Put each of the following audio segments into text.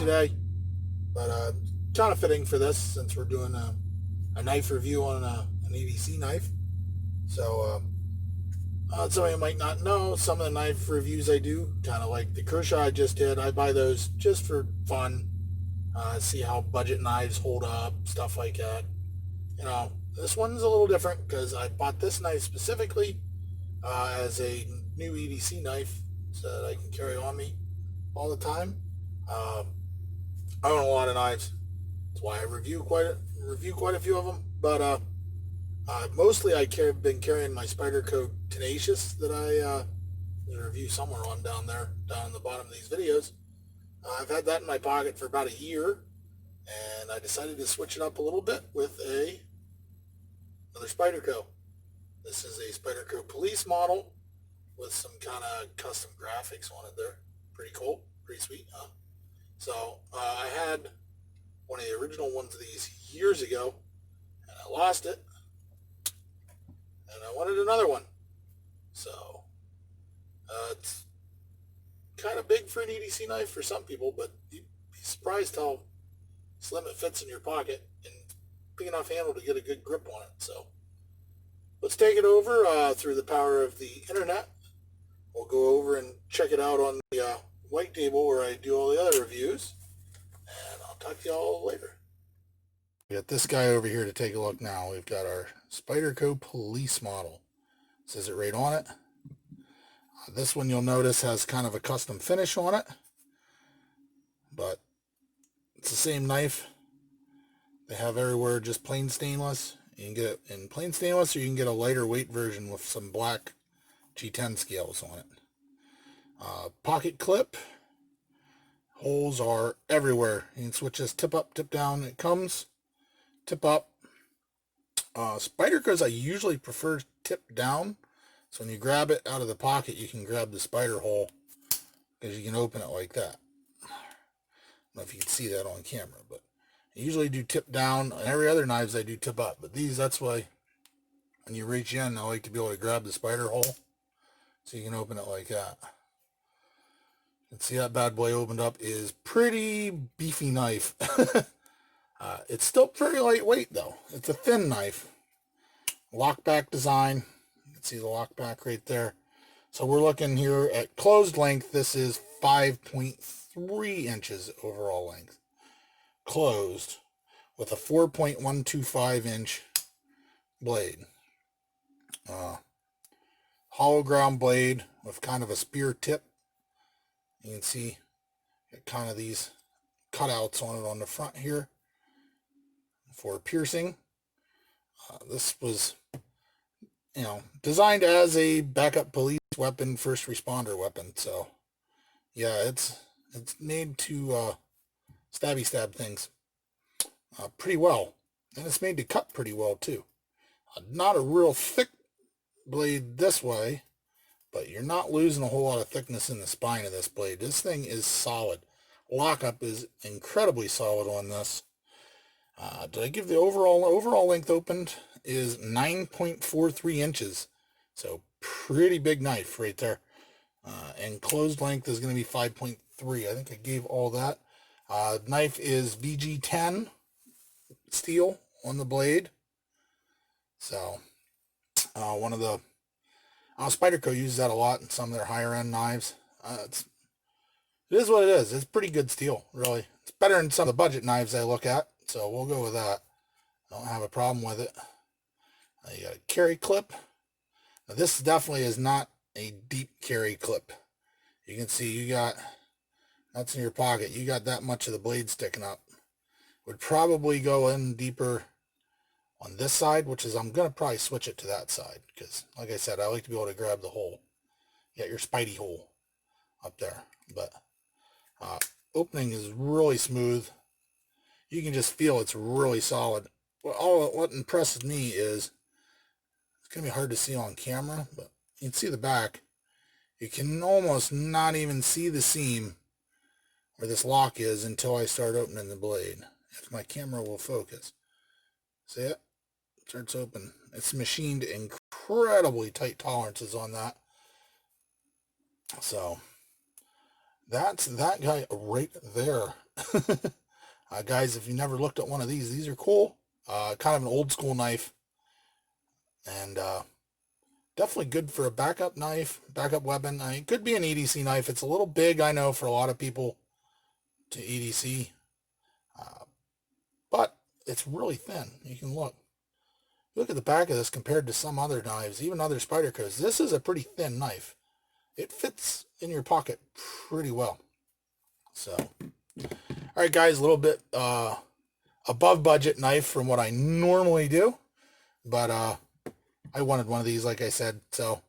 today, but kind of fitting for this since we're doing a knife review on an EDC knife. So some of you might not know, some of the knife reviews I do, kind of like the crochet I just did, I buy those just for fun, see how budget knives hold up, stuff like that. You know, this one's a little different because I bought this knife specifically as a new EDC knife so that I can carry on me all the time. I own a lot of knives. That's why I review quite a few of them. But mostly I've been carrying my Spyderco Tenacious that I review somewhere on down in the bottom of these videos. I've had that in my pocket for about a year, and I decided to switch it up a little bit with another Spyderco. This is a Spyderco Police model with some kind of custom graphics on it there. Pretty cool, pretty sweet, huh? So I had one of the original ones of these years ago, and I lost it, and I wanted another one. So it's kind of big for an EDC knife for some people, but you'd be surprised how slim it fits in your pocket and big enough handle to get a good grip on it. So let's take it over through the power of the internet. We'll go over and check it out on the white table where I do all the other reviews, and I'll talk to y'all later. We got this guy over here to take a look now. We've got our Spyderco Police model. It says it right on it. This one you'll notice has kind of a custom finish on it, but it's the same knife they have everywhere, just plain stainless. You can get it in plain stainless, or you can get a lighter weight version with some black G10 scales on it. Pocket clip. Holes are everywhere. You can switch this tip up, tip down. It comes tip up. Spydercos I usually prefer tip down. So when you grab it out of the pocket, you can grab the spider hole because you can open it like that. I don't know if you can see that on camera, but I usually do tip down. On every other knives I do tip up, but these, that's why when you reach in, I like to be able to grab the spider hole so you can open it like that. You can see that bad boy opened up. Is pretty beefy knife. It's still very lightweight though. It's a thin knife. Lockback design. You can see the lockback right there. So we're looking here at closed length. This is 5.3 inches overall length. Closed with a 4.125 inch blade. Hollow ground blade with kind of a spear tip. You can see kind of these cutouts on it on the front here for piercing. This was, designed as a backup police weapon, first responder weapon. So yeah, it's made to stabby stab things pretty well, and it's made to cut pretty well too. Not a real thick blade this way, but you're not losing a whole lot of thickness in the spine of this blade. This thing is solid. Lockup is incredibly solid on this. Did I give the overall length opened is 9.43 inches, so pretty big knife right there. And closed length is going to be 5.3. I think I gave all that. Knife is VG10 steel on the blade. So one of the Spyderco uses that a lot in some of their higher end knives. It is what it is. It's pretty good steel, really. It's better than some of the budget knives I look at, so we'll go with that. I don't have a problem with it. You got a carry clip. Now this definitely is not a deep carry clip. You can see that's in your pocket. You got that much of the blade sticking up. Would probably go in deeper on this side, which is, I'm going to probably switch it to that side because, like I said, I like to be able to grab the hole. You got your Spidey hole up there. But opening is really smooth. You can just feel it's really solid. Well, what impresses me is, it's going to be hard to see on camera, but you can see the back. You can almost not even see the seam where this lock is until I start opening the blade. If my camera will focus. See it? Starts open. It's machined incredibly tight tolerances on that. So that's that guy right there. Guys, if you never looked at one of these are cool. Kind of an old school knife. And definitely good for a backup knife, backup weapon. It could be an EDC knife. It's a little big, I know, for a lot of people to EDC. But it's really thin. You can look. Look at the back of this compared to some other knives, even other Spydercos. This is a pretty thin knife. It fits in your pocket pretty well. So, all right, guys, a little bit above budget knife from what I normally do. But I wanted one of these, like I said. So,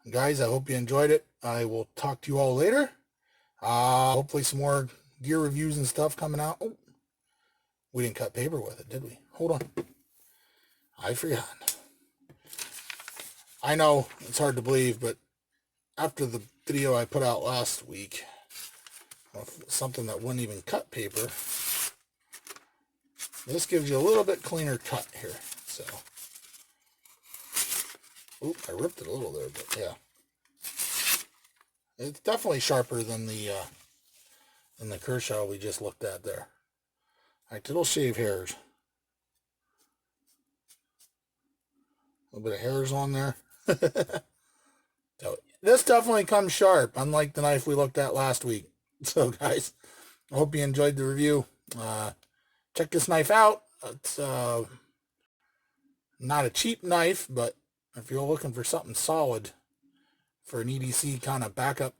guys, I hope you enjoyed it. I will talk to you all later. Hopefully some more gear reviews and stuff coming out. Oh, we didn't cut paper with it, did we? Hold on. I forgot. I know it's hard to believe, but after the video I put out last week, something that wouldn't even cut paper, this gives you a little bit cleaner cut here. So, oop, I ripped it a little there, but yeah, it's definitely sharper than the Kershaw we just looked at there. All right, little shave hairs. A little bit of hairs on there. So this definitely comes sharp, unlike the knife we looked at last week. So guys, I hope you enjoyed the review. Check this knife out. It's not a cheap knife, but if you're looking for something solid for an EDC kind of backup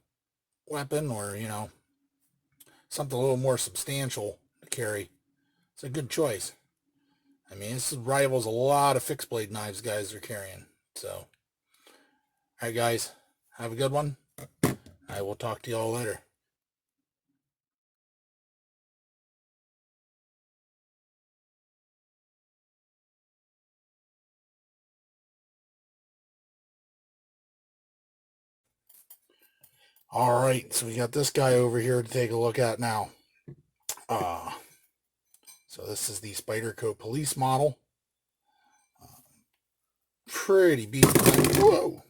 weapon, or, you know, something a little more substantial to carry, it's a good choice. I mean, this rivals a lot of fixed blade knives guys are carrying. So, all right, guys, have a good one. I will talk to you all later. All right, so we got this guy over here to take a look at now. So this is the Spyderco Police model. Pretty beefy knife. Whoa!